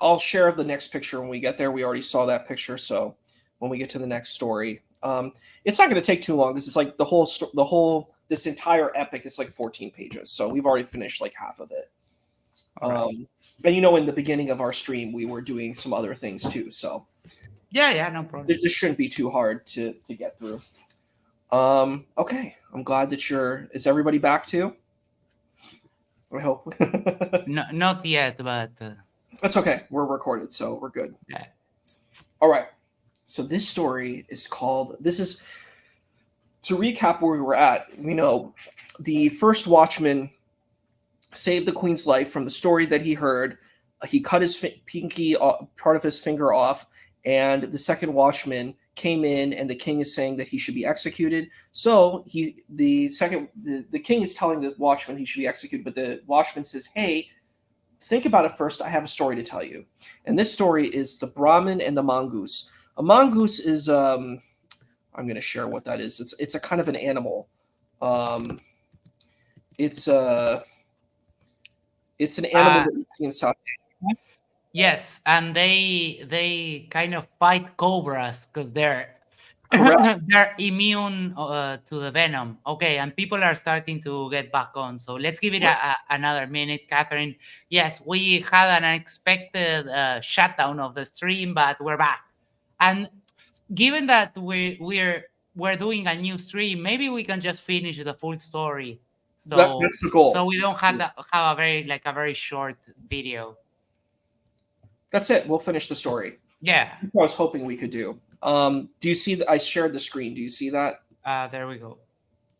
I'll share the next picture when we get there. We already saw that picture, so when we get to the next story, it's not going to take too long because it's like this entire epic is like 14 pages, so we've already finished like half of it. Right. And in the beginning of our stream, we were doing some other things too, so Yeah, no problem. this shouldn't be too hard to get through. Okay, I'm glad that is everybody back too? I hope. No, not yet, but That's okay. We're recorded, so we're good. yeah. All right. So this story is called. This is to recap where we were at. We know the first Watchman saved the Queen's life from the story that he heard. He cut his pinky, part of his finger off, and the second Watchman came in, and the king is saying that he should be executed. So the king is telling the Watchman he should be executed, but the Watchman says, "Hey, think about it first. I have a story to tell you." And this story is the Brahmin and the mongoose. A mongoose is I'm going to share what that is. It's a kind of an animal. It's an animal that you see in South Asia. Yes, and they kind of fight cobras because they're Correct. they're immune to the venom. Okay, and people are starting to get back on. So let's give it another minute, Catherine. Yes, we had an unexpected shutdown of the stream, but we're back. And given that we're doing a new stream, maybe we can just finish the full story. So That's the goal. So we don't have a very short video. That's it. We'll finish the story. Yeah. That's what I was hoping we could do. Do you see that I shared the screen? Do you see that? There we go.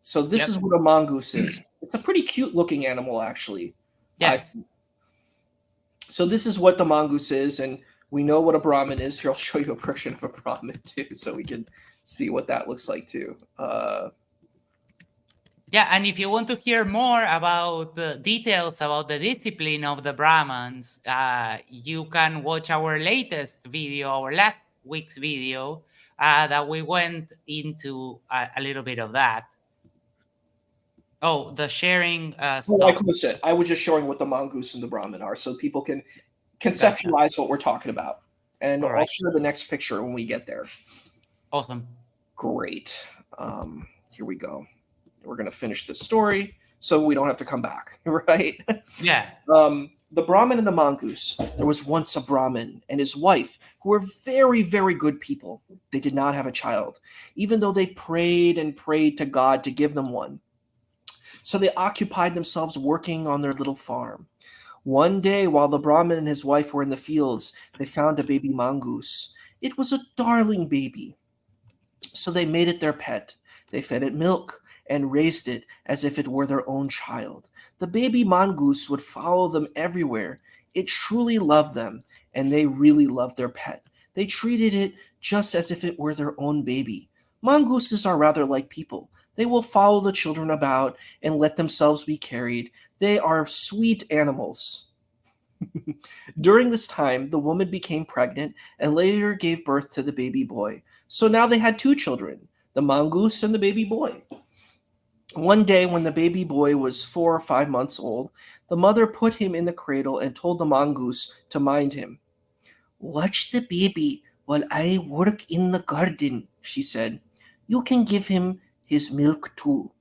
So this is what a mongoose is. It's a pretty cute looking animal, actually. Yes. So this is what the mongoose is, and we know what a Brahmin is. Here, I'll show you a version of a Brahmin too, so we can see what that looks like too. Yeah, and if you want to hear more about the details about the discipline of the Brahmins, you can watch our latest video, our last week's video, that we went into a little bit of that. Oh, the sharing stuff. I closed it. I was just showing what the mongoose and the Brahmin are, so people can conceptualize what we're talking about. And I'll share the next picture when we get there. Awesome. Great. Here we go. We're going to finish this story so we don't have to come back, right? Yeah. The Brahmin and the mongoose. There was once a Brahmin and his wife who were very, very good people. They did not have a child, even though they prayed and prayed to God to give them one. So they occupied themselves working on their little farm. One day, while the Brahmin and his wife were in the fields, they found a baby mongoose. It was a darling baby. So they made it their pet. They fed it milk and raised it as if it were their own child. The baby mongoose would follow them everywhere. It truly loved them, and they really loved their pet. They treated it just as if it were their own baby. Mongooses are rather like people. They will follow the children about and let themselves be carried. They are sweet animals. During this time, the woman became pregnant and later gave birth to the baby boy. So now they had two children, the mongoose and the baby boy. One day, when the baby boy was 4 or 5 months old, the mother put him in the cradle and told the mongoose to mind him. "Watch the baby while I work in the garden," she said. "You can give him his milk too."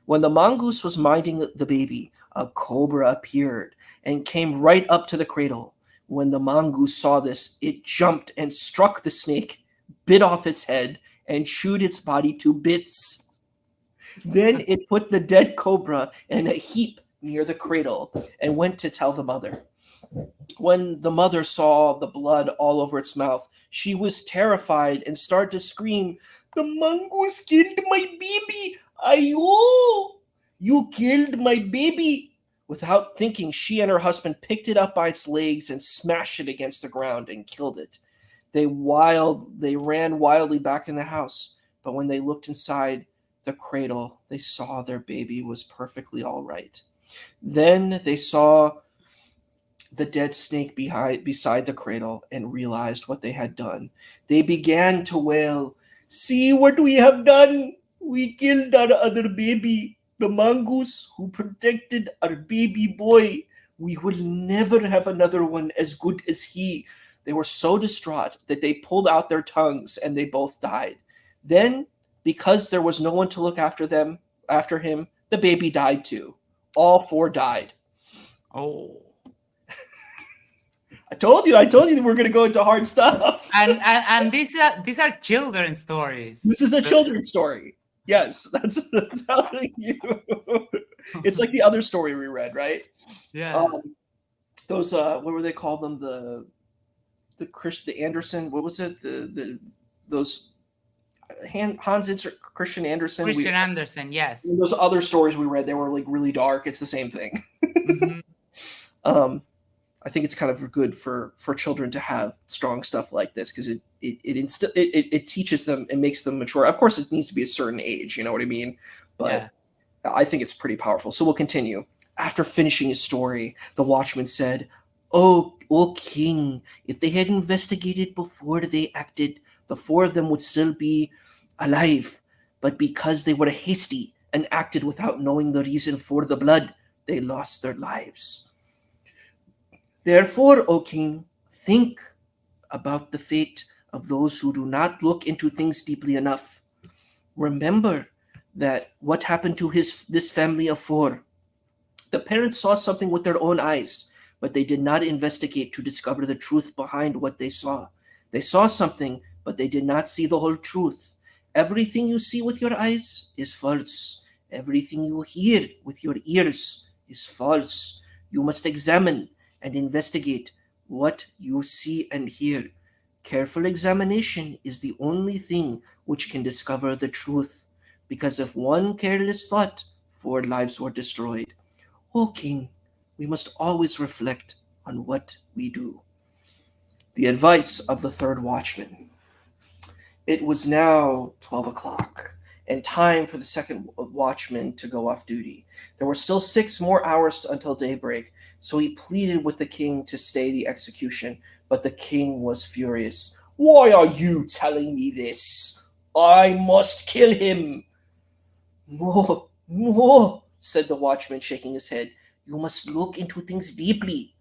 When the mongoose was minding the baby, a cobra appeared and came right up to the cradle. When the mongoose saw this, it jumped and struck the snake, bit off its head, and chewed its body to bits. Then it put the dead cobra in a heap near the cradle and went to tell the mother. When the mother saw the blood all over its mouth, she was terrified and started to scream, "The mongoose killed my baby! Ayo! You killed my baby!" Without thinking, she and her husband picked it up by its legs and smashed it against the ground and killed it. They ran wildly back in the house, but when they looked inside the cradle, they saw their baby was perfectly all right. Then they saw the dead snake beside the cradle and realized what they had done. They began to wail, "See what we have done! We killed our other baby, the mongoose who protected our baby boy. We will never have another one as good as he. They were so distraught that they pulled out their tongues and they both died. Then, because there was no one to look after them, after him, the baby died too. All four died. Oh. I told you that we're going to go into hard stuff. And these are children's stories. This is a children's story. Yes, that's what I'm telling you. It's like the other story we read, right? Yeah. Um, those what were they called them? The Anderson. What was it? The those Christian Andersen. We Christian Andersen, yes. those other stories we read. They were like really dark. It's the same thing. Hmm. um, I think it's kind of good for children to have strong stuff like this because it teaches them and makes them mature. Of course, it needs to be a certain age. You know what I mean? But Yeah. I think it's pretty powerful. So we'll continue. After finishing his story, the watchman said, "O king, if they had investigated before they acted, the four of them would still be alive. But because they were hasty and acted without knowing the reason for the blood, they lost their lives. Therefore, O king, think about the fate of those who do not look into things deeply enough. Remember that what happened to this family of four. The parents saw something with their own eyes, but they did not investigate to discover the truth behind what they saw. They saw something, but they did not see the whole truth. Everything you see with your eyes is false. Everything you hear with your ears is false. You must examine and investigate what you see and hear. Careful examination is the only thing which can discover the truth, because of one careless thought, four lives were destroyed. O king, we must always reflect on what we do." The advice of the third watchman. It was now 12 o'clock, and time for the second watchman to go off duty. There were still 6 more hours until daybreak, so he pleaded with the king to stay the execution, but the king was furious. "Why are you telling me this? I must kill him." "No, no," said the watchman, shaking his head. "You must look into things deeply.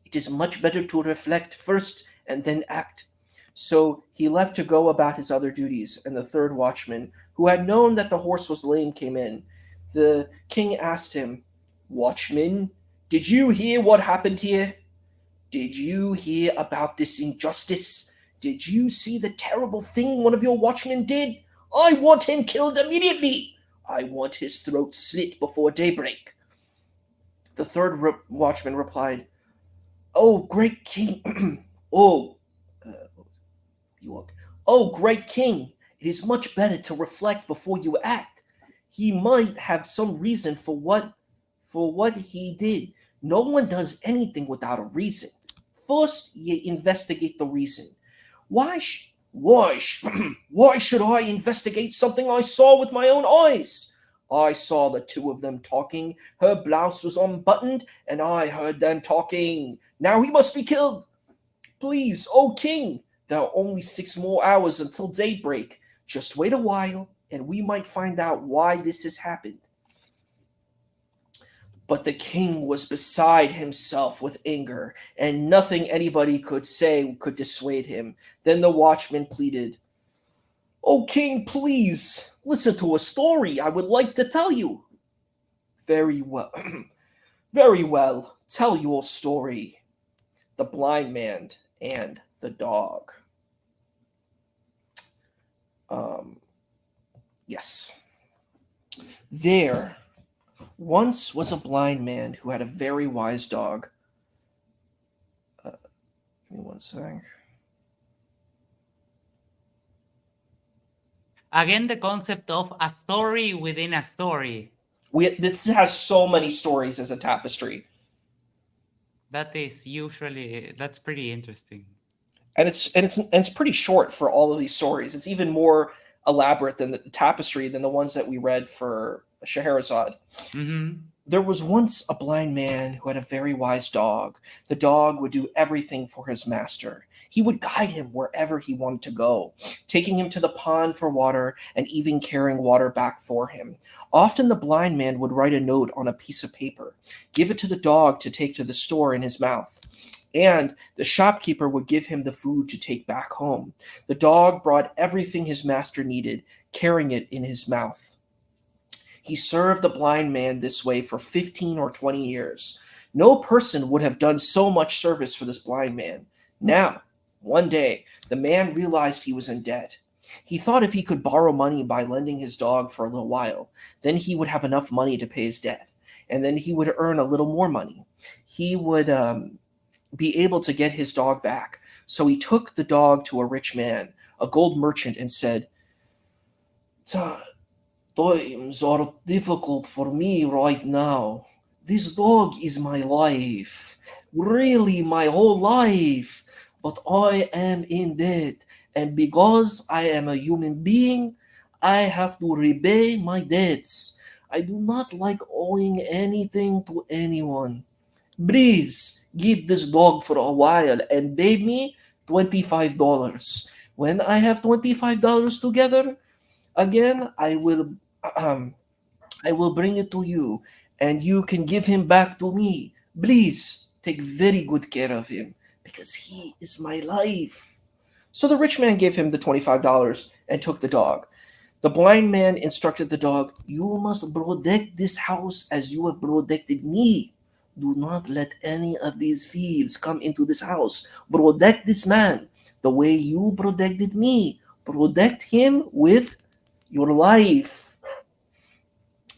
It is much better to reflect first and then act." So he left to go about his other duties, and the third watchman, who had known that the horse was lame, came in. The king asked him, "Watchman, did you hear what happened here? Did you hear about this injustice? Did you see the terrible thing one of your watchmen did? I want him killed immediately. I want his throat slit before daybreak." The third watchman replied, "Oh, great king, oh, York. Oh, great king, it is much better to reflect before you act. He might have some reason for what he did. No one does anything without a reason. First, you investigate the reason. Why should I investigate something I saw with my own eyes? I saw the two of them talking. Her blouse was unbuttoned, and I heard them talking. Now he must be killed. Please, O king, there are only 6 more hours until daybreak. Just wait a while, and we might find out why this has happened." But the king was beside himself with anger, and nothing anybody could say could dissuade him. Then the watchman pleaded, "O king, please, listen to a story I would like to tell you." "Very well, very well, tell your story." The blind man and the dog. Um, yes. There once was a blind man who had a very wise dog. Give me one sec. Again, the concept of a story within a story. This has so many stories as a tapestry, That's pretty interesting. and it's pretty short for all of these stories. It's even more elaborate than the tapestry than the ones that we read for Scheherazade. Mm-hmm. There was once a blind man who had a very wise dog. The dog would do everything for his master. He would guide him wherever he wanted to go, taking him to the pond for water and even carrying water back for him. Often the blind man would write a note on a piece of paper, give it to the dog to take to the store in his mouth, and the shopkeeper would give him the food to take back home. The dog brought everything his master needed, carrying it in his mouth. He served the blind man this way for 15 or 20 years. No person would have done so much service for this blind man. Now, one day, the man realized he was in debt. He thought if he could borrow money by lending his dog for a little while, then he would have enough money to pay his debt. And then he would earn a little more money. He would be able to get his dog back. So he took the dog to a rich man, a gold merchant, and said, Times are difficult for me right now. This dog is my life, really my whole life. But I am in debt, and because I am a human being, I have to repay my debts. I do not like owing anything to anyone. Please keep this dog for a while and pay me $25. When I have $25 together, again, um, I will bring it to you, and you can give him back to me. Please take very good care of him, because he is my life. So the rich man gave him the $25 and took the dog. The blind man instructed the dog, You must protect this house as you have protected me. Do not let any of these thieves come into this house. Protect this man the way you protected me. Protect him with your life.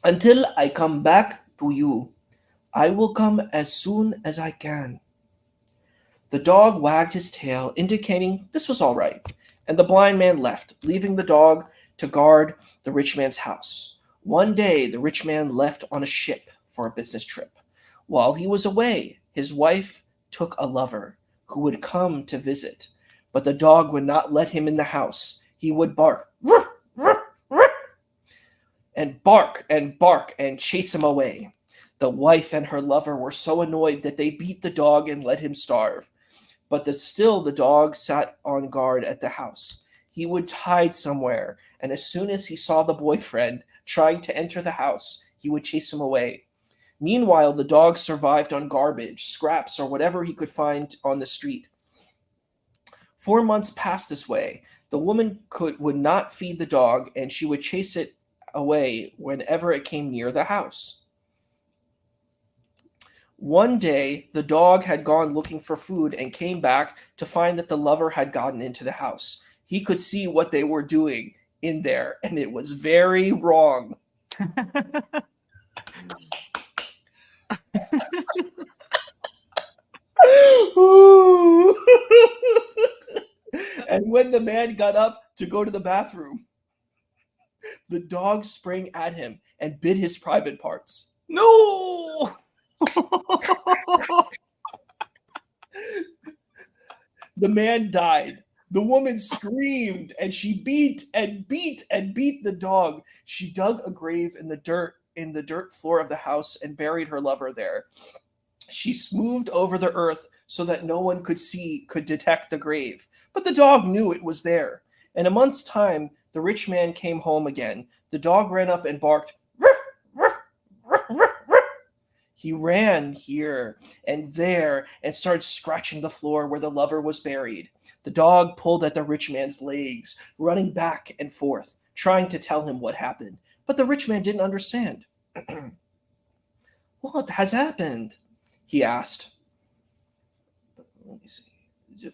Until I come back to you, I will come as soon as I can. The dog wagged his tail, indicating this was all right, and the blind man left, leaving the dog to guard the rich man's house. One day, the rich man left on a ship for a business trip. While he was away, his wife took a lover who would come to visit, but the dog would not let him in the house. He would bark, "Ruff, ruff, ruff," and bark and chase him away. The wife and her lover were so annoyed that they beat the dog and let him starve. But still, the dog sat on guard at the house. He would hide somewhere, and as soon as he saw the boyfriend trying to enter the house, he would chase him away. Meanwhile, the dog survived on garbage, scraps, or whatever he could find on the street. 4 months passed this way. The woman would not feed the dog, and she would chase it away whenever it came near the house. One day, the dog had gone looking for food and came back to find that the lover had gotten into the house. He could see what they were doing in there, and it was very wrong. And when the man got up to go to the bathroom, the dog sprang at him and bit his private parts. No! The man died. The woman screamed and she beat and beat and beat the dog. She dug a grave in the dirt floor of the house and buried her lover there. She smoothed over the earth so that no one could detect the grave. But the dog knew it was there. In a month's time, the rich man came home again. The dog ran up and barked, "Ruff, ruff, ruff, ruff, ruff." He ran here and there and started scratching the floor where the lover was buried. The dog pulled at the rich man's legs, running back and forth, trying to tell him what happened. But the rich man didn't understand. What has happened? He asked. Let me see.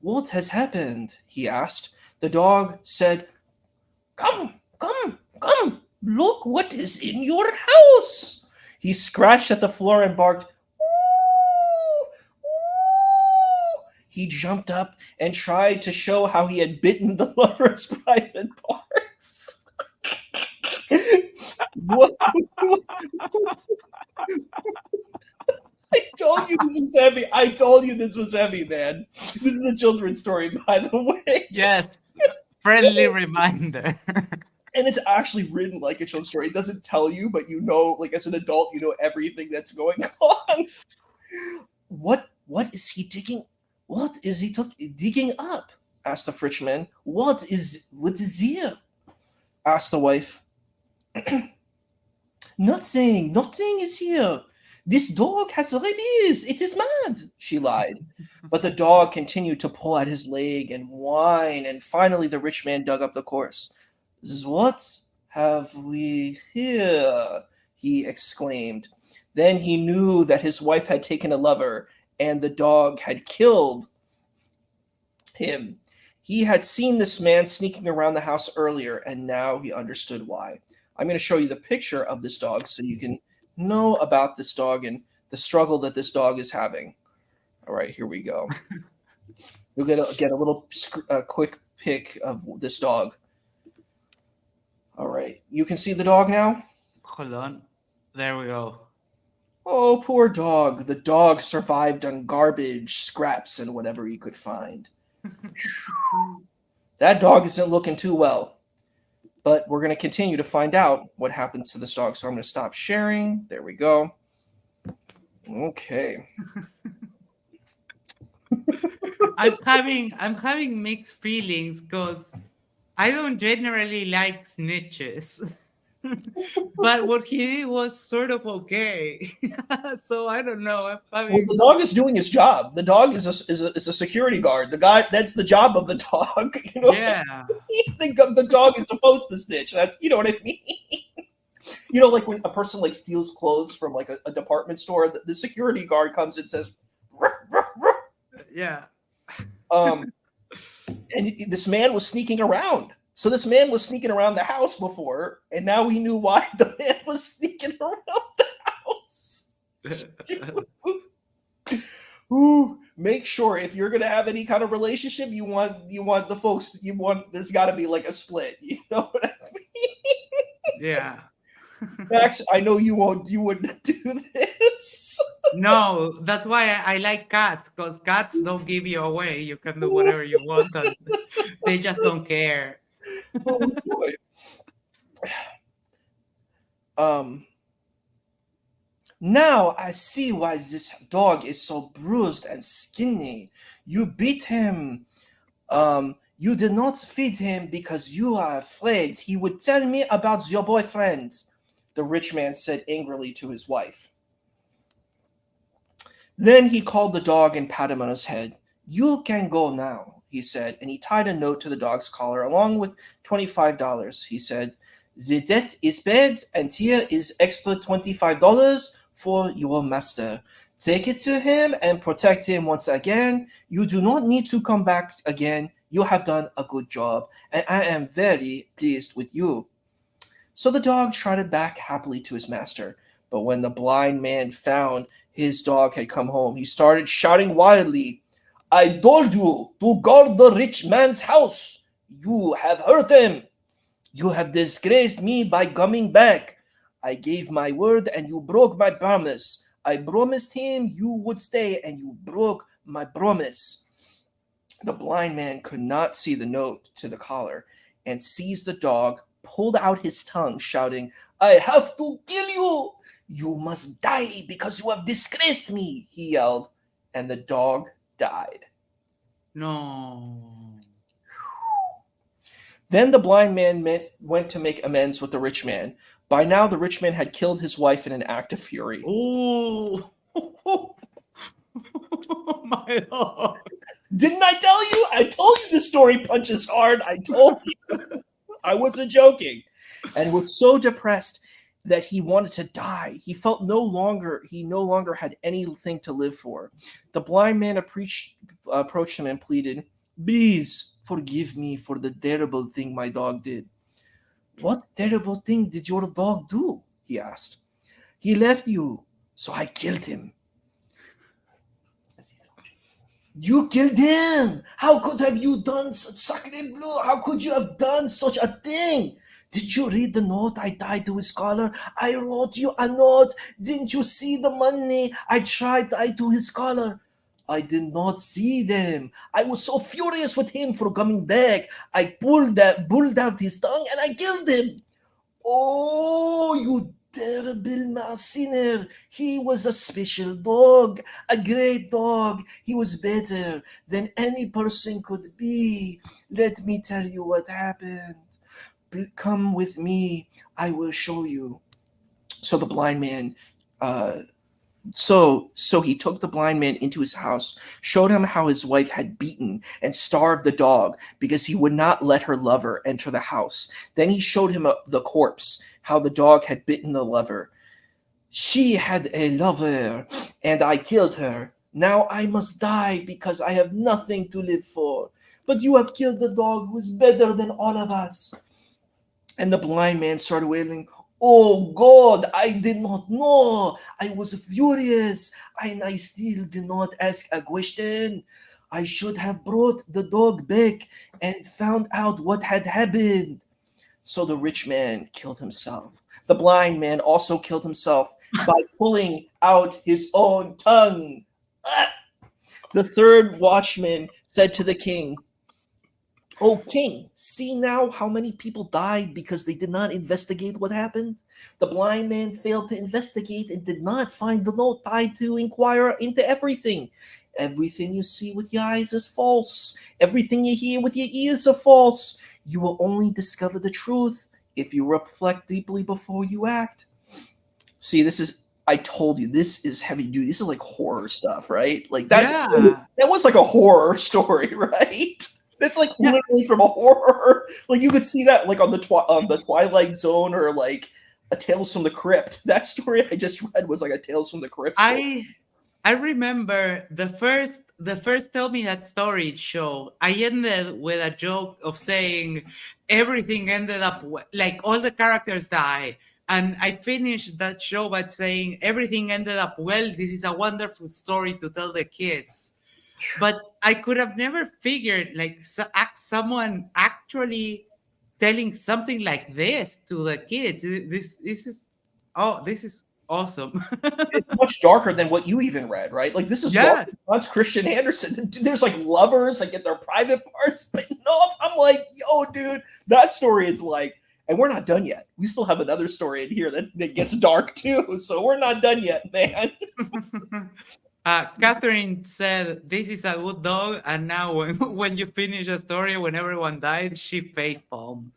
What has happened? He asked. The dog said, Come, come, come, look what is in your house. He scratched at the floor and barked, "Ooh, ooh." He jumped up and tried to show how he had bitten the lover's private parts. What? I told you this was heavy. I told you this was heavy, man. This is a children's story, by the way. Yes. Friendly reminder. And it's actually written like a children's story. It doesn't tell you, but you know, like as an adult, you know everything that's going on. What is he digging? What is he digging up? Asked the Frenchman. What is here? Asked the wife. Nothing is here. This dog has rabies. It is mad, she lied. But the dog continued to pull at his leg and whine, and finally the rich man dug up the corpse. What have we here? He exclaimed. Then he knew that his wife had taken a lover, and the dog had killed him. He had seen this man sneaking around the house earlier, and now he understood why. I'm going to show you the picture of this dog so you can know about this dog and the struggle that this dog is having. All right, here we go. You'll get a little quick pic of this dog. All right, you can see the dog now? Hold on. There we go. Oh, poor dog. The dog survived on garbage, scraps, and whatever he could find. That dog isn't looking too well. But we're going to continue to find out what happens to this dog. So I'm going to stop sharing. There we go. Okay. I'm having mixed feelings because I don't generally like snitches. But what he did was sort of okay. So I don't know. I'm Well, having... the dog is doing his job. The dog is a security guard. The guy, that's the job of the dog. You know, Yeah. the dog is supposed to snitch. That's, you know what I mean. You know, like when a person like steals clothes from like a department store, the security guard comes and says, "Ruff, ruff, ruff." Yeah. And this man was sneaking around. So this man was sneaking around the house before, and now he knew why the man was sneaking around the house. Ooh, make sure if you're gonna have any kind of relationship, you want the folks you want. There's got to be like a split. You know what I mean? Yeah. Max, I know you wouldn't do this. No, that's why I like cats, because cats don't give you away. You can do whatever you want, and they just don't care. Oh boy. Now I see why this dog is so bruised and skinny. You beat him. You did not feed him because you are afraid he would tell me about your boyfriend, the rich man said angrily to his wife. Then he called the dog and patted him on his head. You can go now, he said, and he tied a note to the dog's collar along with $25. He said, the debt is paid, and here is extra $25 for your master. Take it to him and protect him once again. You do not need to come back again. You have done a good job, and I am very pleased with you. So the dog trotted back happily to his master. But when the blind man found his dog had come home, he started shouting wildly, I told you to guard the rich man's house. You have hurt him. You have disgraced me by coming back. I gave my word and you broke my promise. I promised him you would stay and you broke my promise. The blind man could not see the note to the collar and seized the dog, pulled out his tongue, shouting, I have to kill you. You must die because you have disgraced me, he yelled, and the dog died. No. Then the blind man went to make amends with the rich man. By now, the rich man had killed his wife in an act of fury. Oh, my Lord. Didn't I tell you? I told you the story punches hard. I told you. I wasn't joking. And was so depressed that he wanted to die. He felt no longer had anything to live for. The blind man approached him and pleaded, please forgive me for the terrible thing my dog did. What terrible thing did your dog do? He asked. He left you, so I killed him. You killed him! How could have you done such sacre bleu? How could you have done such a thing? Did you read the note I tied to his collar? I wrote you a note. Didn't you see the money I tried tied to his collar? I did not see them. I was so furious with him for coming back. I pulled out his tongue and I killed him. Oh, you terrible sinner. He was a special dog, a great dog. He was better than any person could be. Let me tell you what happened. Come with me. I will show you. So the blind man uh, so he took the blind man into his house, showed him how his wife had beaten and starved the dog because he would not let her lover enter the house. Then he showed him the corpse, how the dog had bitten the lover. She had a lover, and I killed her. Now I must die because I have nothing to live for. But you have killed the dog who is better than all of us. And the blind man started wailing, "Oh God, I did not know. I was furious, and I still did not ask a question. I should have brought the dog back and found out what had happened." So the rich man killed himself. The blind man also killed himself by pulling out his own tongue. Ah! The third watchman said to the king, "O king, see now how many people died because they did not investigate what happened? The blind man failed to investigate and did not find the note tied to inquire into everything. Everything you see with your eyes is false. Everything you hear with your ears are false. You will only discover the truth if you reflect deeply before you act." See, I told you, this is heavy duty. This is like horror stuff, right? Like Yeah. that was like a horror story, right? That's like Yeah. literally from a horror. Like you could see that like on the Twilight Zone or like a Tales from the Crypt. That story I just read was like a Tales from the Crypt story. I I remember the first Tell Me That Story show. I ended with a joke of saying everything ended up like all the characters die, and I finished that show by saying everything ended up well. This is a wonderful story to tell the kids. But I could have never figured like someone actually telling something like this to the kids. This is this is awesome. It's much darker than what you even read, right? Like this is dark. Yes. That's Christian Anderson. There's like lovers that get their private parts bitten off. I'm like, yo, dude, that story is like, and we're not done yet. We still have another story in here that gets dark too. So we're not done yet, man. Catherine said, "This is a good dog," and now when you finish a story, when everyone died, she face palmed.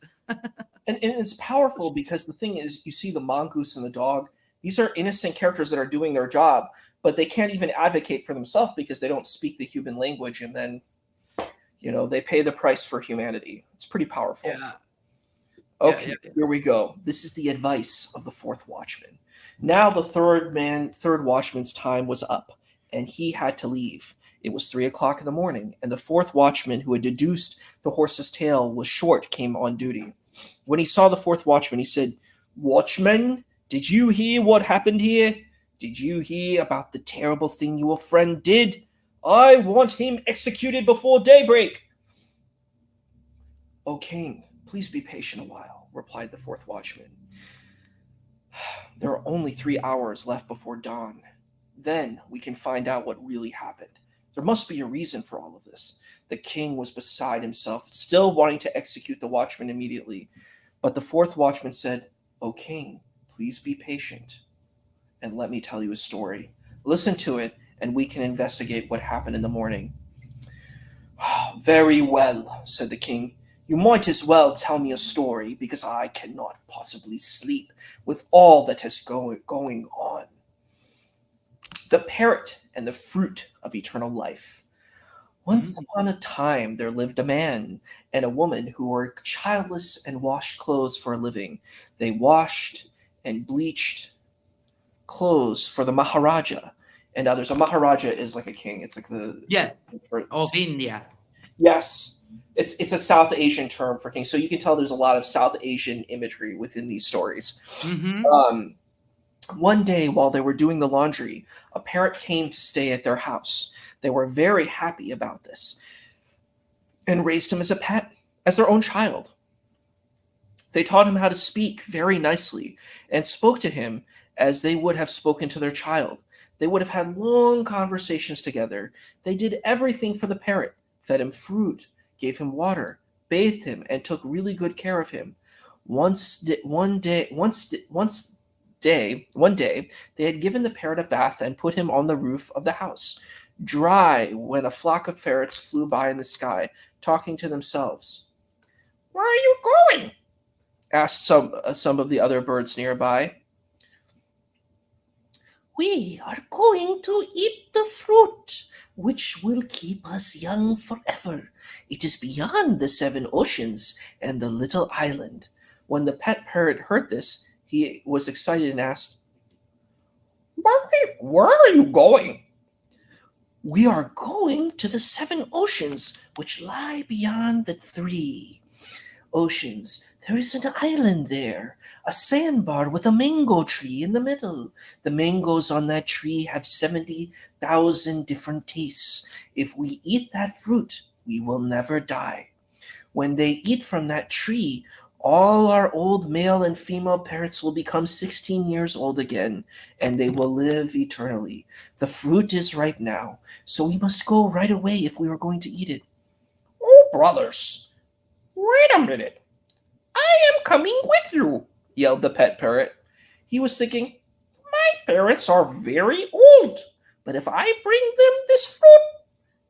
And it's powerful because the thing is, you see the mongoose and the dog. These are innocent characters that are doing their job, but they can't even advocate for themselves because they don't speak the human language, and then they pay the price for humanity. It's pretty powerful. Yeah, yeah, Okay, yeah, yeah. here we go. This is the advice of the fourth watchman. Now the third watchman's time was up, and he had to leave. It was 3 o'clock in the morning, and the fourth watchman, who had deduced the horse's tail was short, came on duty. When he saw the fourth watchman, he said, "Watchman, did you hear what happened here? Did you hear about the terrible thing your friend did? I want him executed before daybreak." "O king, please be patient a while," replied the fourth watchman. "There are only 3 hours left before dawn. Then we can find out what really happened. There must be a reason for all of this." The king was beside himself, still wanting to execute the watchman immediately. But the fourth watchman said, "O king, please be patient and let me tell you a story. Listen to it, and we can investigate what happened in the morning." "Very well," said the king. "You might as well tell me a story, because I cannot possibly sleep with all that is going on." The parrot and the fruit of eternal life. Once Mm. upon a time there lived a man and a woman who were childless and washed clothes for a living. They washed and bleached clothes for the Maharaja and others. A Maharaja is like a king. It's like Yes, for, of India. yes. It's a South Asian term for king. So you can tell there's a lot of South Asian imagery within these stories. Mm-hmm. Um, One day, while they were doing the laundry, a parrot came to stay at their house. They were very happy about this and raised him as a pet, as their own child. They taught him how to speak very nicely and spoke to him as they would have spoken to their child. They would have had long conversations together. They did everything for the parrot, fed him fruit, gave him water, bathed him, and took really good care of him. One day, they had given the parrot a bath and put him on the roof of the house, dry when a flock of ferrets flew by in the sky, talking to themselves. "Where are you going?" asked some of the other birds nearby. "We are going to eat the fruit, which will keep us young forever. It is beyond the 7 oceans and the little island." When the pet parrot heard this, he was excited and asked, "Where are you going?" "We are going to the 7 oceans, which lie beyond the 3 oceans. There is an island there, a sandbar with a mango tree in the middle. The mangoes on that tree have 70,000 different tastes. If we eat that fruit, we will never die. When they eat from that tree, all our old male and female parrots will become 16 years old again, and they will live eternally. The fruit is ripe now, so we must go right away if we are going to eat it." "Oh, brothers, wait a minute. I am coming with you," yelled the pet parrot. He was thinking, "My parents are very old, but if I bring them this fruit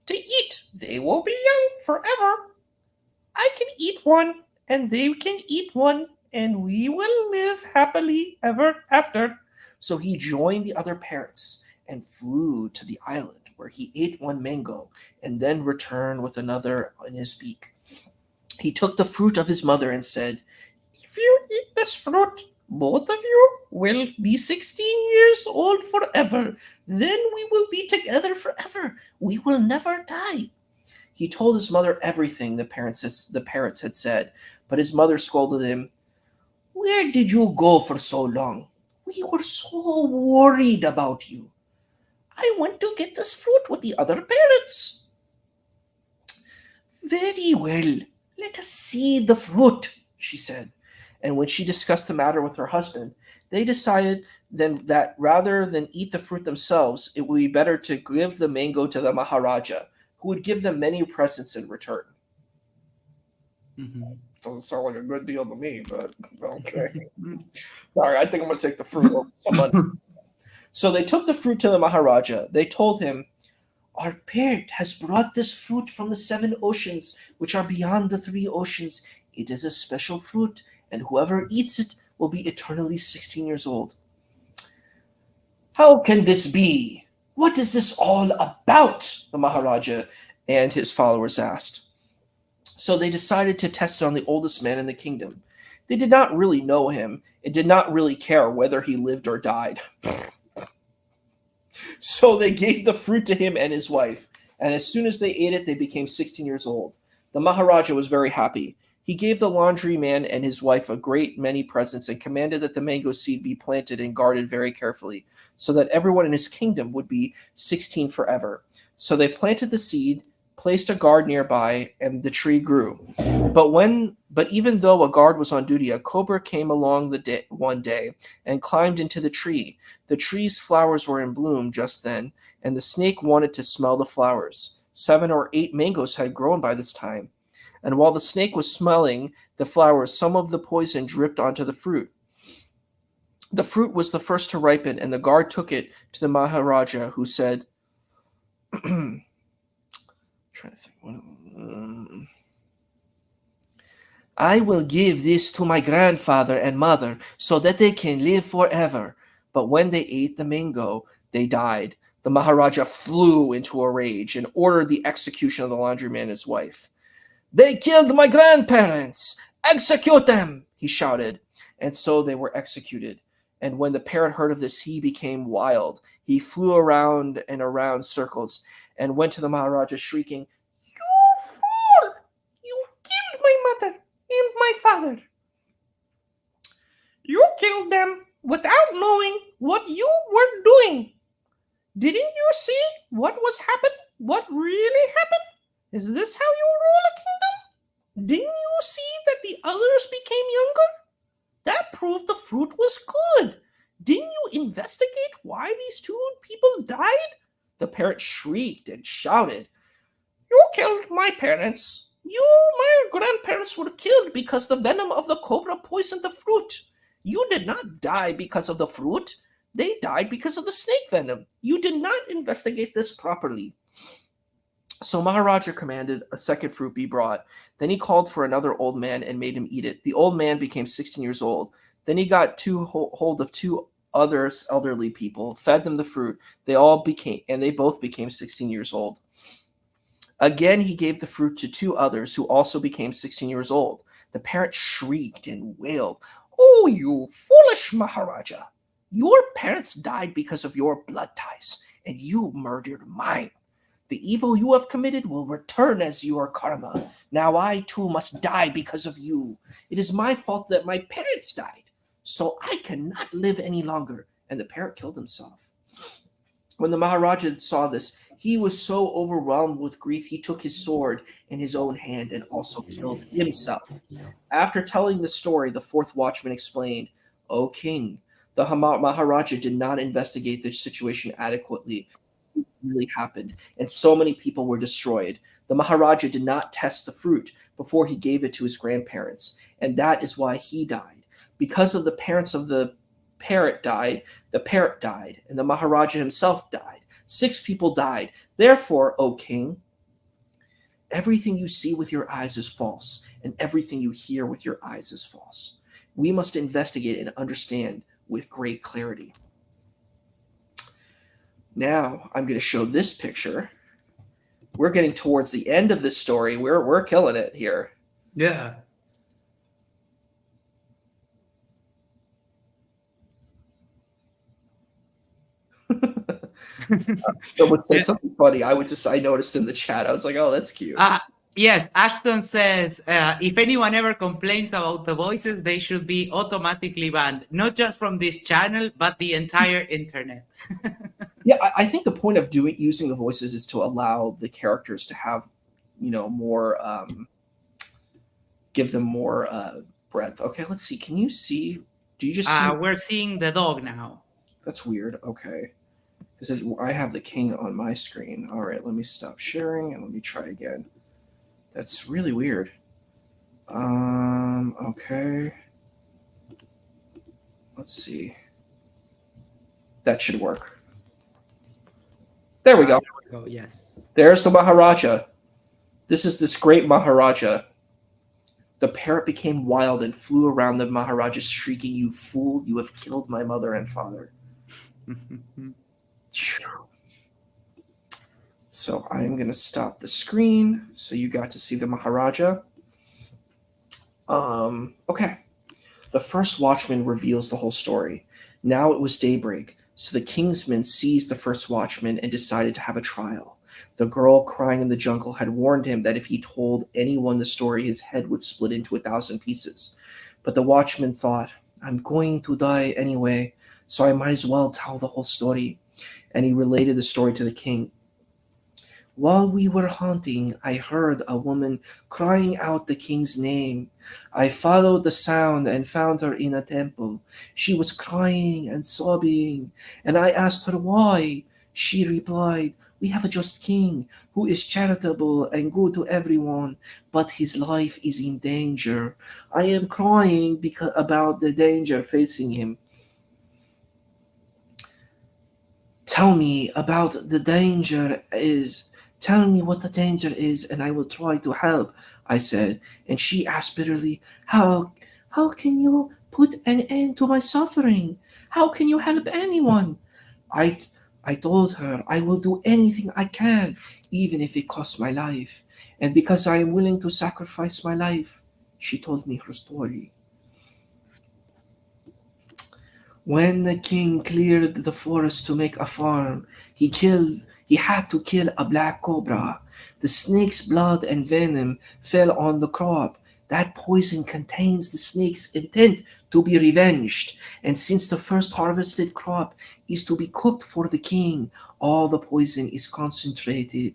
to eat, they will be young forever. I can eat one, and they can eat one, and we will live happily ever after." So he joined the other parrots and flew to the island, where he ate one mango and then returned with another in his beak. He took the fruit of his mother and said, "If you eat this fruit, both of you will be 16 years old forever. Then we will be together forever. We will never die." He told his mother everything the parrots had said, but his mother scolded him. "Where did you go for so long? We were so worried about you." "I went to get this fruit with the other parrots." "Very well. Let us see the fruit," she said. And when she discussed the matter with her husband, they decided then that rather than eat the fruit themselves, it would be better to give the mango to the Maharaja, who would give them many presents in return. Mhm. Doesn't sound like a good deal to me, but okay. Sorry, I think I'm going to take the fruit over some money. So they took the fruit to the Maharaja. They told him, "Our parent has brought this fruit from the 7 oceans, which are beyond the 3 oceans. It is a special fruit, and whoever eats it will be eternally 16 years old." "How can this be? What is this all about?" the Maharaja and his followers asked. So they decided to test it on the oldest man in the kingdom. They did not really know him and did not really care whether he lived or died. So they gave the fruit to him and his wife, and as soon as they ate it, they became 16 years old. The Maharaja was very happy. He gave the laundryman and his wife a great many presents and commanded that the mango seed be planted and guarded very carefully, so that everyone in his kingdom would be 16 forever. So they planted the seed, placed a guard nearby, and the tree grew. But even though a guard was on duty, a cobra came along one day and climbed into the tree. The tree's flowers were in bloom just then, and the snake wanted to smell the flowers. 7 or 8 mangoes had grown by this time, and while the snake was smelling the flowers, some of the poison dripped onto the fruit. The fruit was the first to ripen, and the guard took it to the Maharaja, who said, trying to think, "I will give this to my grandfather and mother so that they can live forever." But when they ate the mango, they died. The Maharaja flew into a rage and ordered the execution of the laundryman and his wife. "They killed my grandparents! Execute them!" he shouted. And so they were executed. And when the parrot heard of this, he became wild. He flew around and around circles and went to the Maharaja shrieking, "You fool! You killed my mother and my father. You killed them without knowing what you were doing. Didn't you see what was happening? What really happened? Is this how you rule a kingdom? Didn't you see that the others became younger? That proved the fruit was good. Didn't you investigate why these two people died? The parrot shrieked and shouted, You killed my parents. My grandparents were killed because the venom of the cobra poisoned the fruit. You did not die because of the fruit. They died because of the snake venom. You did not investigate this properly. So Maharaja commanded a second fruit be brought. Then he called for another old man and made him eat it. The old man became 16 years old. Then he got hold of two other elderly people, fed them the fruit. They both became 16 years old. Again, he gave the fruit to two others who also became 16 years old. The parrot shrieked and wailed, Oh, you foolish Maharaja! Your parents died because of your blood ties, and you murdered mine. The evil you have committed will return as your karma. Now I too must die because of you. It is my fault that my parents died, so I cannot live any longer. And the parrot killed himself. When the Maharaja saw this, he was so overwhelmed with grief he took his sword in his own hand and also killed himself. After telling the story, the fourth watchman explained, O king, the Maharaja did not investigate the situation adequately. It really happened, and so many people were destroyed. The Maharaja did not test the fruit before he gave it to his grandparents, and that is why he died. Because of the parents of the parrot died, and the Maharaja himself died. 6 people died. Therefore, O king, everything you see with your eyes is false, and everything you hear with your eyes is false. We must investigate and understand with great clarity. Now, I'm going to show this picture. We're getting towards the end of this story. We're killing it here. Yeah. Someone said Yeah. something funny. I noticed in the chat. I was like, oh, that's cute. Yes, Ashton says if anyone ever complains about the voices, they should be automatically banned, not just from this channel, but the entire internet. Yeah, I think the point of using the voices is to allow the characters to have, more, give them more breadth. Okay, let's see. Can you see? Do you just see? We're seeing the dog now. That's weird. Okay, because I have the king on my screen. All right, let me stop sharing and let me try again. That's really weird. Okay. Let's see. That should work. There we go. There we go. Yes. There's the Maharaja. This is this great Maharaja. The parrot became wild and flew around the Maharaja, shrieking, You fool, you have killed my mother and father. So I'm going to stop the screen so you got to see the Maharaja. Okay. The first watchman reveals the whole story. Now it was daybreak, so the king's men seized the first watchman and decided to have a trial. The girl crying in the jungle had warned him that if he told anyone the story, his head would split into 1,000 pieces. But the watchman thought, I'm going to die anyway, so I might as well tell the whole story. And he related the story to the king. While we were hunting, I heard a woman crying out the king's name. I followed the sound and found her in a temple. She was crying and sobbing, and I asked her why. She replied, We have a just king who is charitable and good to everyone, but his life is in danger. I am crying about the danger facing him. Tell me about the danger is. Tell me what the danger is, and I will try to help, I said. And she asked bitterly, How can you put an end to my suffering? How can you help anyone? I, I told her I will do anything I can, even if it costs my life. And because I am willing to sacrifice my life, she told me her story. When the king cleared the forest to make a farm, he had to kill a black cobra. The snake's blood and venom fell on the crop. That poison contains the snake's intent to be revenged. And since the first harvested crop is to be cooked for the king, all the poison is concentrated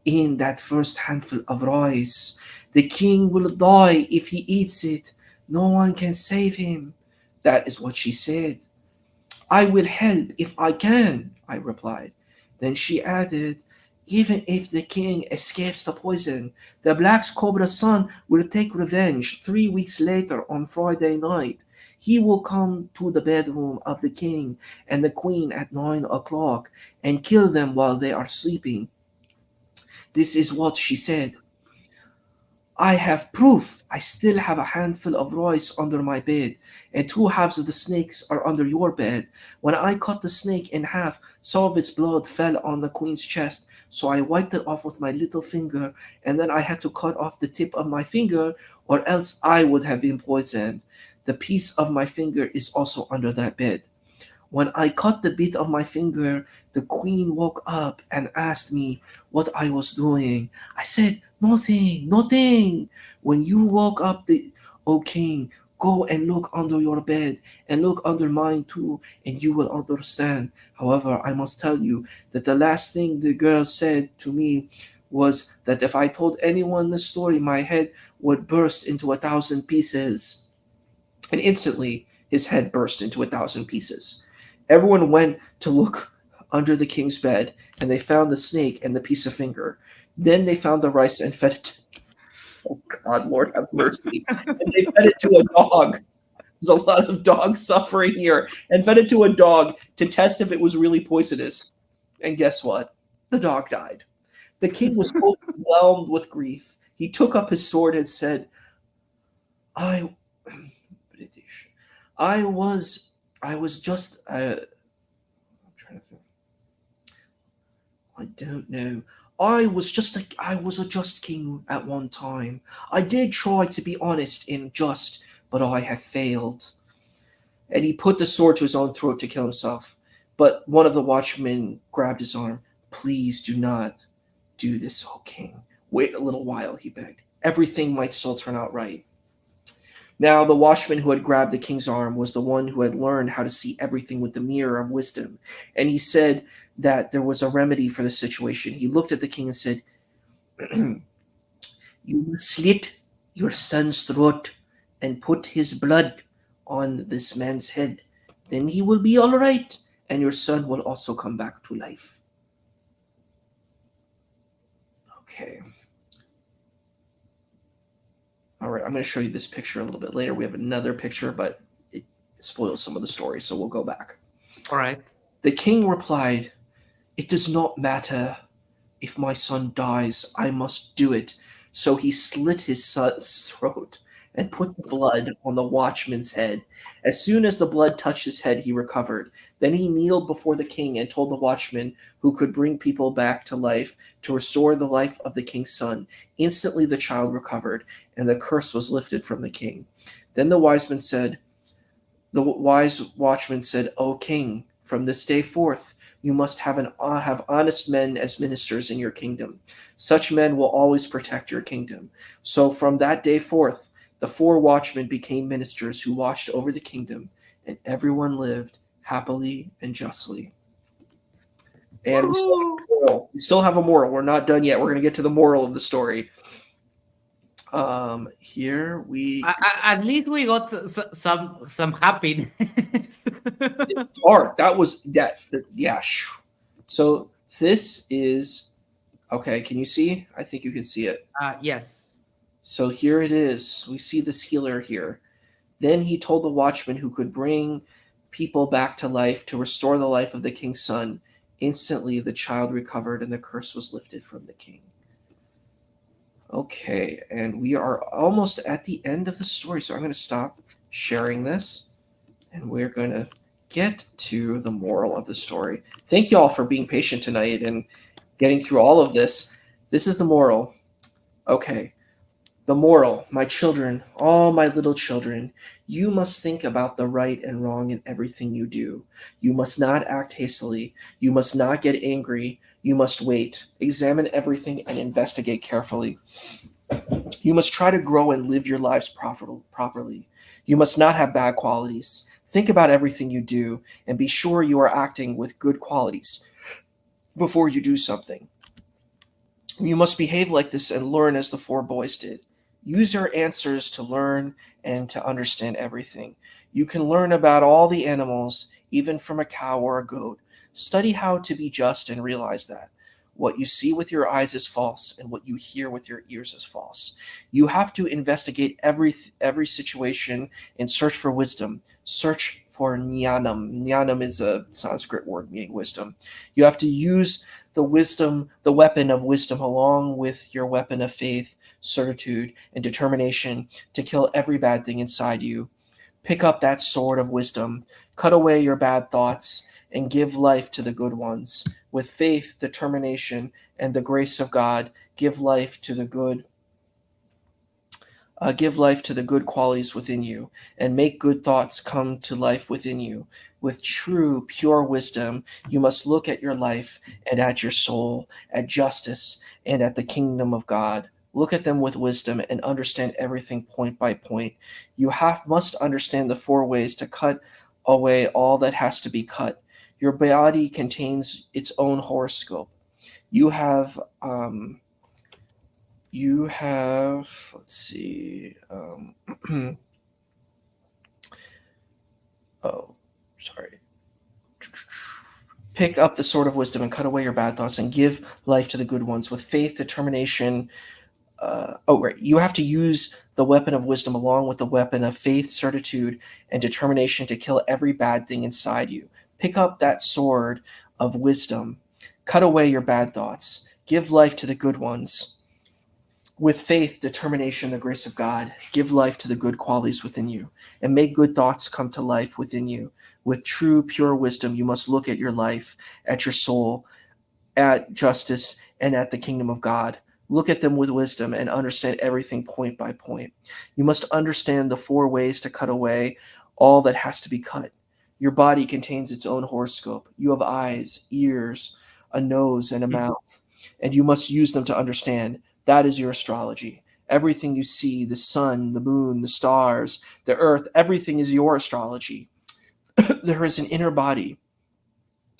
in that first handful of rice. The king will die if he eats it. No one can save him. That is what she said. I will help if I can, I replied. Then she added, even if the king escapes the poison, the Black Cobra's son will take revenge 3 weeks later on Friday night. He will come to the bedroom of the king and the queen at 9 o'clock and kill them while they are sleeping. This is what she said. I have proof. I still have a handful of rice under my bed, and 2 halves of the snakes are under your bed. When I cut the snake in half, some of its blood fell on the queen's chest, so I wiped it off with my little finger, and then I had to cut off the tip of my finger, or else I would have been poisoned. The piece of my finger is also under that bed. When I cut the bit of my finger, the queen woke up and asked me what I was doing. I said, nothing, nothing. When you woke up, O king, go and look under your bed and look under mine too, and you will understand. However, I must tell you that the last thing the girl said to me was that if I told anyone the story, my head would burst into 1,000 pieces. And instantly, his head burst into 1,000 pieces. Everyone went to look under the king's bed, and they found the snake and the piece of finger. Then they found the rice and fed it to, oh God, Lord have mercy. And they fed it to a dog. There's a lot of dog suffering here. And fed it to a dog to test if it was really poisonous. And guess what? The dog died. The king was overwhelmed with grief. He took up his sword and said, I British. I was I was just I'm trying to think. I don't know. I was a just king at one time. I did try to be honest and just, but I have failed. And he put the sword to his own throat to kill himself. But one of the watchmen grabbed his arm. Please do not do this, O king. Wait a little while, he begged. Everything might still turn out right. Now, the watchman who had grabbed the king's arm was the one who had learned how to see everything with the mirror of wisdom. And he said that there was a remedy for the situation. He looked at the king and said, you must slit your son's throat and put his blood on this man's head. Then he will be all right, and your son will also come back to life. Okay. All right, I'm going to show you this picture a little bit later. We have another picture, but it spoils some of the story, so we'll go back. All right. The king replied, it does not matter if my son dies, I must do it. So he slit his son's throat and put the blood on the watchman's head. As soon as the blood touched his head, he recovered. Then he kneeled before the king and told the watchman who could bring people back to life to restore the life of the king's son. Instantly the child recovered, and the curse was lifted from the king. Then the wise watchman said, O king, from this day forth, you must have honest men as ministers in your kingdom. Such men will always protect your kingdom. So from that day forth, the 4 watchmen became ministers who watched over the kingdom, and everyone lived happily and justly. And we still have a moral. We're not done yet. We're going to get to the moral of the story. Here we At least we got some happiness. It's hard. That was that. Yeah. So this is okay. Can you see? I think you can see it. Yes. So here it is. We see this healer here. Then he told the watchman who could bring people back to life to restore the life of the king's son. Instantly, the child recovered and the curse was lifted from the king. Okay, and we are almost at the end of the story, so I'm going to stop sharing this, and we're going to get to the moral of the story. Thank you all for being patient tonight and getting through all of this. This is the moral. Okay, the moral, my children, all my little children, you must think about the right and wrong in everything you do. You must not act hastily. You must not get angry. You must wait, examine everything, and investigate carefully. You must try to grow and live your lives properly. You must not have bad qualities. Think about everything you do and be sure you are acting with good qualities before you do something. You must behave like this and learn as the 4 boys did. Use your answers to learn and to understand everything. You can learn about all the animals even from a cow or a goat. Study how to be just and realize that. What you see with your eyes is false, and what you hear with your ears is false. You have to investigate every situation and search for wisdom. Search for jnanam. Jnanam is a Sanskrit word meaning wisdom. You have to use the weapon of wisdom, along with your weapon of faith, certitude, and determination to kill every bad thing inside you. Pick up that sword of wisdom, cut away your bad thoughts, and give life to the good ones. With faith, determination, and the grace of God, give life to the good qualities within you, and make good thoughts come to life within you. With true, pure wisdom, you must look at your life and at your soul, at justice and at the kingdom of God. Look at them with wisdom and understand everything point by point. Must understand the four ways to cut away all that has to be cut. Your body contains its own horoscope. You have let's see, oh, sorry. Pick up the sword of wisdom and cut away your bad thoughts and give life to the good ones with faith, determination. Right. You have to use the weapon of wisdom along with the weapon of faith, certitude, and determination to kill every bad thing inside you. Pick up that sword of wisdom. Cut away your bad thoughts. Give life to the good ones. With faith, determination, the grace of God, give life to the good qualities within you, and make good thoughts come to life within you. With true, pure wisdom, you must look at your life, at your soul, at justice, and at the kingdom of God. Look at them with wisdom and understand everything point by point. You must understand the four ways to cut away all that has to be cut. Your body contains its own horoscope. You have eyes, ears, a nose, and a mouth, and you must use them to understand. That is your astrology. Everything you see, the sun, the moon, the stars, the earth, everything is your astrology. There is an inner body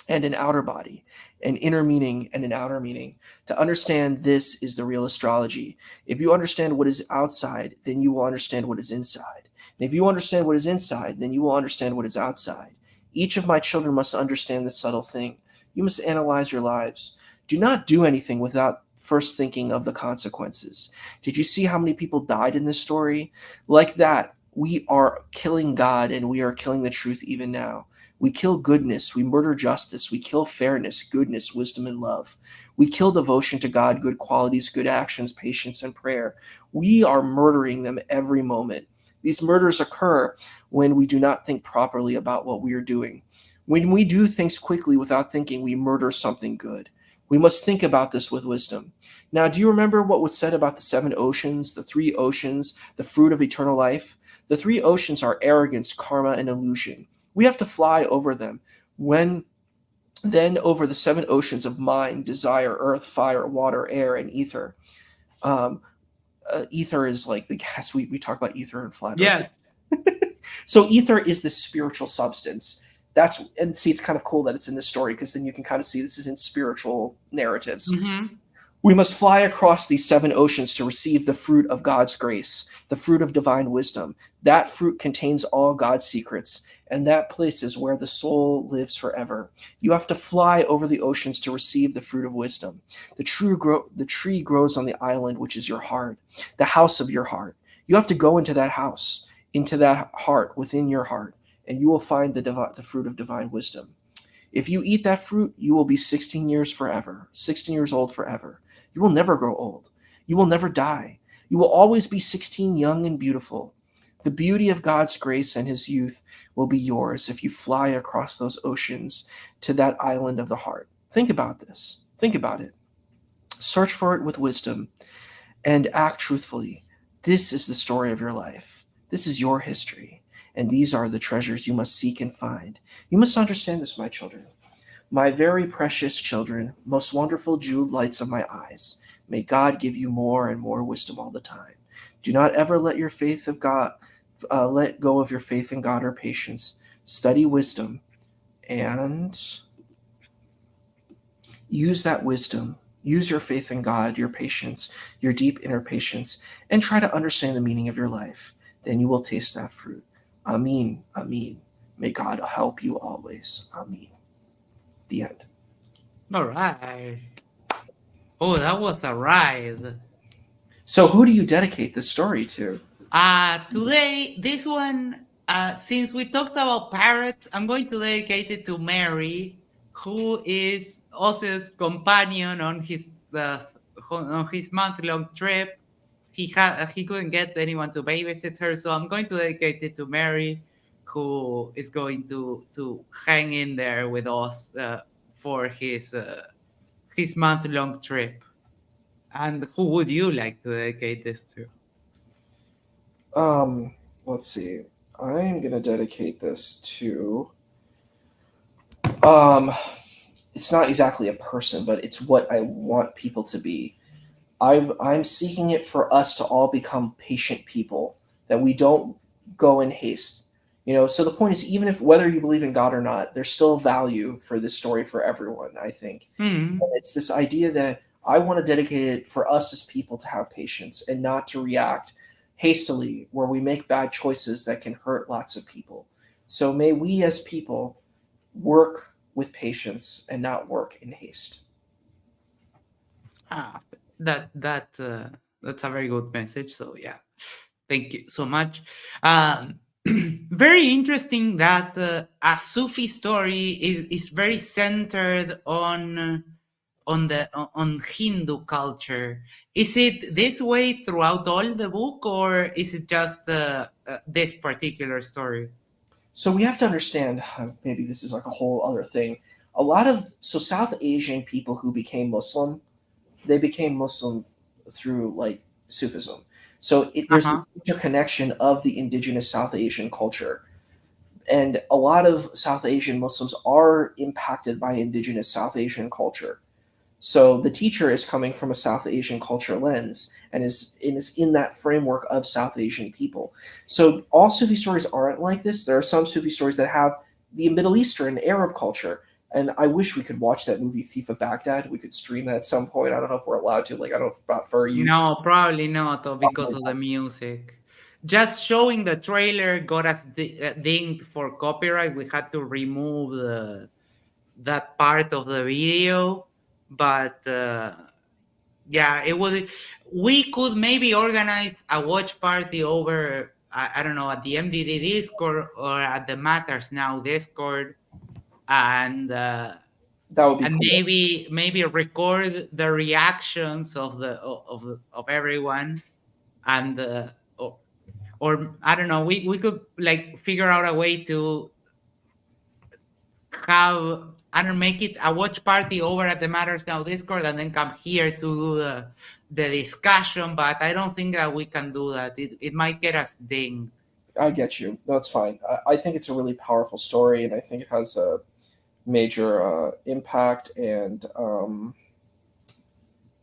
and an outer body, an inner meaning and an outer meaning. To understand this is the real astrology. If you understand what is outside, then you will understand what is inside. And if you understand what is inside, then you will understand what is outside. Each of my children must understand this subtle thing. You must analyze your lives. Do not do anything without first thinking of the consequences. Did you see how many people died in this story? Like that, we are killing God and we are killing the truth even now. We kill goodness, we murder justice, we kill fairness, goodness, wisdom, and love. We kill devotion to God, good qualities, good actions, patience, and prayer. We are murdering them every moment. These murders occur when we do not think properly about what we are doing. When we do things quickly without thinking, we murder something good. We must think about this with wisdom. Now, do you remember what was said about the seven oceans, the three oceans, the fruit of eternal life? The three oceans are arrogance, karma, and illusion. We have to fly over them. Then over the seven oceans of mind, desire, earth, fire, water, air, and ether. Um, Ether is like the gas. We talk about ether and flat earth. Yes. So ether is the spiritual substance. And see, it's kind of cool that it's in this story because then you can kind of see this is in spiritual narratives. Mm-hmm. We must fly across these seven oceans to receive the fruit of God's grace, the fruit of divine wisdom. That fruit contains all God's secrets, and that place is where the soul lives forever. You have to fly over the oceans to receive the fruit of wisdom. The tree grows on the island, which is your heart, the house of your heart. You have to go into that house, into that heart, within your heart, and you will find the fruit of divine wisdom. If you eat that fruit, you will be 16 years forever, 16 years old forever. You will never grow old. You will never die. You will always be 16, young and beautiful. The beauty of God's grace and his youth will be yours if you fly across those oceans to that island of the heart. Think about this. Think about it. Search for it with wisdom and act truthfully. This is the story of your life. This is your history. And these are the treasures you must seek and find. You must understand this, my children. My very precious children, most wonderful jeweled lights of my eyes, may God give you more and more wisdom all the time. Do not ever let your faith of God, let go of your faith in God or patience. Study wisdom and use that wisdom. Use your faith in God, your patience, your deep inner patience, and try to understand the meaning of your life. Then you will taste that fruit. Amin. Amin. May God help you always. Amen. The end. All right. Oh, that was a ride. So, who do you dedicate this story to? Today, this one, since we talked about parrots, I'm going to dedicate it to Mary, who is Oz's companion on his month-long trip. He couldn't get anyone to babysit her, so I'm going to dedicate it to Mary, who is going to hang in there with us for his month-long trip. And who would you like to dedicate this to? Um, let's see. I'm gonna dedicate this to um it's not exactly a person, but it's what I want people to be. I'm seeking it for us to all become patient people, that we don't go in haste. So the point is, even if whether you believe in God or not, there's still value for this story for everyone, I think. Hmm. And it's this idea that I want to dedicate it for us as people to have patience and not to react hastily where we make bad choices that can hurt lots of people. So may we as people work with patience and not work in haste. Ah, that's a very good message. So yeah, thank you so much. Um, very interesting that a Sufi story is very centered on Hindu culture. Is it this way throughout all the book, or is it just this particular story? So we have to understand, maybe this is like a whole other thing. South Asian people who became Muslim, they became Muslim through like Sufism. So Uh there's this huh. interconnection of the indigenous South Asian culture. And a lot of South Asian Muslims are impacted by indigenous South Asian culture. So the teacher is coming from a South Asian culture lens and is in that framework of South Asian people. So all Sufi stories aren't like this. There are some Sufi stories that have the Middle Eastern Arab culture. And I wish we could watch that movie Thief of Baghdad. We could stream that at some point. I don't know if we're allowed to. Like I don't know about fair use. No, probably not, or because of the music. Just showing the trailer got us dinged for copyright. We had to remove that part of the video, but yeah, it would. We could maybe organize a watch party over. I don't know, at the MDD Discord or at the Matters Now Discord, and That would be cool. maybe record the reactions of everyone, and or I don't know, we could like figure out a way to have, I don't know, make it a watch party over at the Matters Now Discord and then come here to do the discussion, but I don't think that we can do that. It might get us dinged. I get you. No, it's fine. I think it's a really powerful story, and I think it has a major impact. And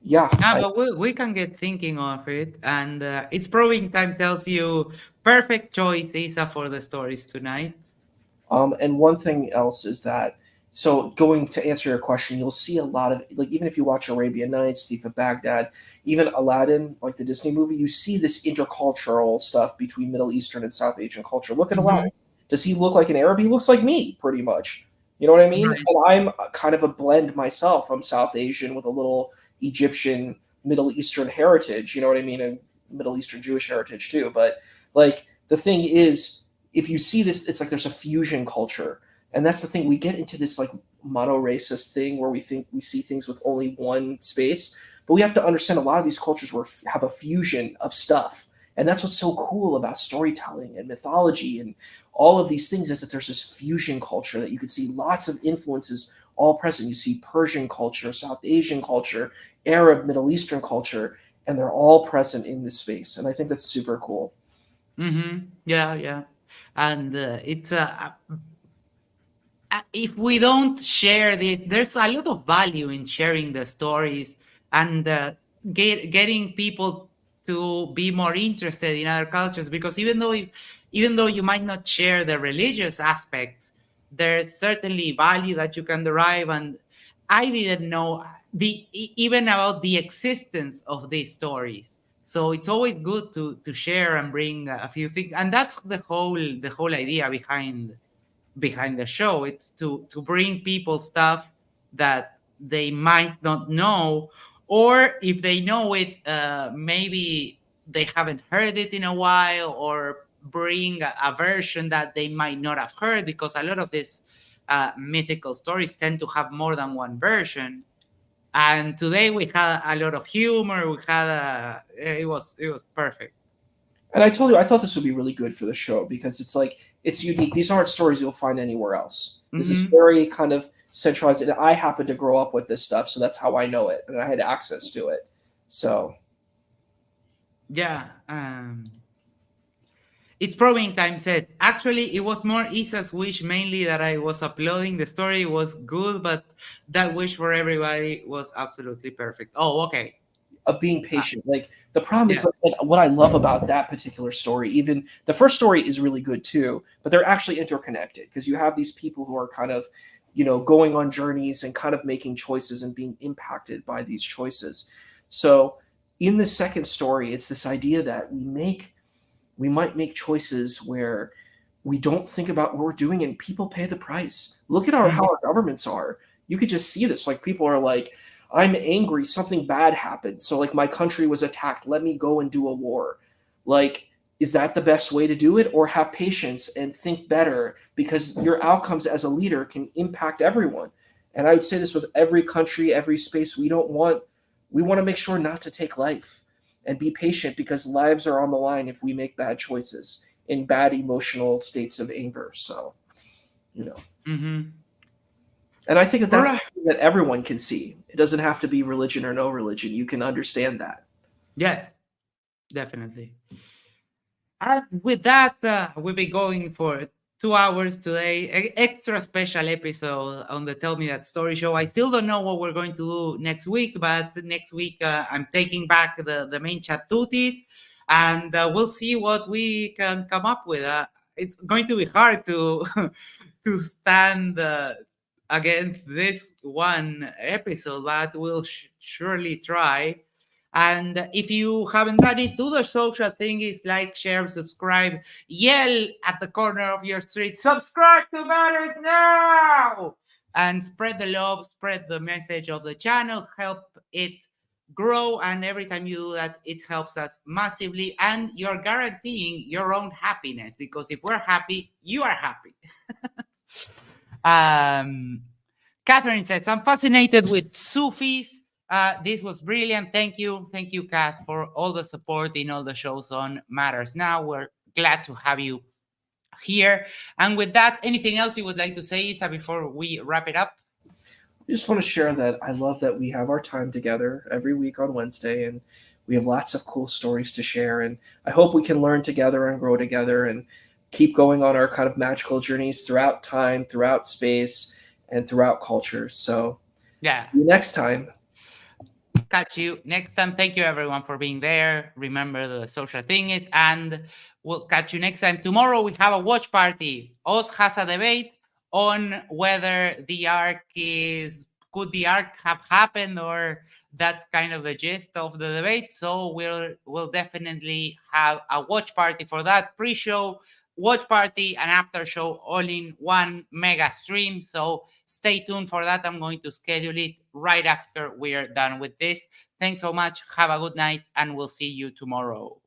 yeah, Yeah, but we can get thinking of it, and it's proving time tells you perfect choice, Isa, for the stories tonight. And one thing else is that, so going to answer your question, you'll see a lot of, like, even if you watch Arabian Nights, Thief of Baghdad, even Aladdin, like the Disney movie, you see this intercultural stuff between Middle Eastern and South Asian culture. Look at Hmm. Aladdin. Does he look like an Arab? He looks like me, pretty much. You know what I mean? Right. And I'm kind of a blend myself. I'm South Asian with a little Egyptian, Middle Eastern heritage. You know what I mean? And Middle Eastern Jewish heritage too. But like the thing is, if you see this, it's like there's a fusion culture, and that's the thing. We get into this like mono racist thing where we think we see things with only one space, but we have to understand a lot of these cultures have a fusion of stuff, and that's what's so cool about storytelling and mythology and all of these things, is that there's this fusion culture that you can see lots of influences all present. You see Persian culture, South Asian culture, Arab, Middle Eastern culture, and they're all present in this space, and I think that's super cool. Yeah, yeah. And it's if we don't share this, there's a lot of value in sharing the stories and getting people to be more interested in other cultures. Because even though you might not share the religious aspects, there's certainly value that you can derive. And I didn't know even about the existence of these stories. So it's always good to share and bring a few things, and that's the whole idea behind behind the show. It's to bring people stuff that they might not know, or if they know it, maybe they haven't heard it in a while, or bring a version that they might not have heard, because a lot of these mythical stories tend to have more than one version. And today we had a lot of humor. We had it was perfect. And I told you I thought this would be really good for the show because it's like it's unique. These aren't stories you'll find anywhere else. This is Hmm. very kind of centralized, and I happen to grow up with this stuff, so that's how I know it, and I had access to it. So Yeah. It's Probing Time says, actually, it was more Isa's wish mainly that I was uploading. The story was good, but that wish for everybody was absolutely perfect. Oh, okay. of being Uh, patient, like the problem is yeah. like what I love about that particular story. Even the first story is really good too, but they're actually interconnected because you have these people who are kind of, going on journeys and kind of making choices and being impacted by these choices. So in the second story, it's this idea that we might make choices where we don't think about what we're doing and people pay the price. Look at how Mhm. our governments are. You could just see this. Like people are like, I'm angry, something bad happened. So like my country was attacked. Let me go and do a war. Like, is that the best way to do it? Or have patience and think better because your outcomes as a leader can impact everyone. And I would say this with every country, every space. We want to make sure not to take life and be patient because lives are on the line if we make bad choices in bad emotional states of anger. So, you know, Mhm. and I think that All that's right. something that everyone can see. It doesn't have to be religion or no religion. You can understand that. Yes, definitely. And with that, we'll be going for 2 hours today. Extra special episode on the Tell Me That Story show. I still don't know what we're going to do next week, but next week I'm taking back the main chat duties, and we'll see what we can come up with. It's going to be hard to to stand against this one episode, but we'll surely try. And if you haven't done it, do the social thing is like, share, subscribe, yell at the corner of your street, subscribe to Matters Now! And spread the love, spread the message of the channel, help it grow. And every time you do that, it helps us massively. And you're guaranteeing your own happiness, because if we're happy, you are happy. Um, Catherine says, I'm fascinated with Sufis. This was brilliant. Thank you. Thank you, Kath, for all the support in all the shows on Matters Now. We're glad to have you here. And with that, anything else you would like to say, Isa, before we wrap it up? I just want to share that I love that we have our time together every week on Wednesday and we have lots of cool stories to share. And I hope we can learn together and grow together and keep going on our kind of magical journeys throughout time, throughout space, and throughout culture. So, Yeah. see you next time. Catch you next time. Thank you, everyone, for being there. Remember the social thing is, and we'll catch you next time. Tomorrow we have a watch party. Oz has a debate on whether the arc is could the arc have happened, or that's kind of the gist of the debate. So we'll definitely have a watch party for that pre-show, watch party, and after show all in one mega stream. So stay tuned for that. I'm going to schedule it right after we're done with this. Thanks so much. Have a good night, and we'll see you tomorrow.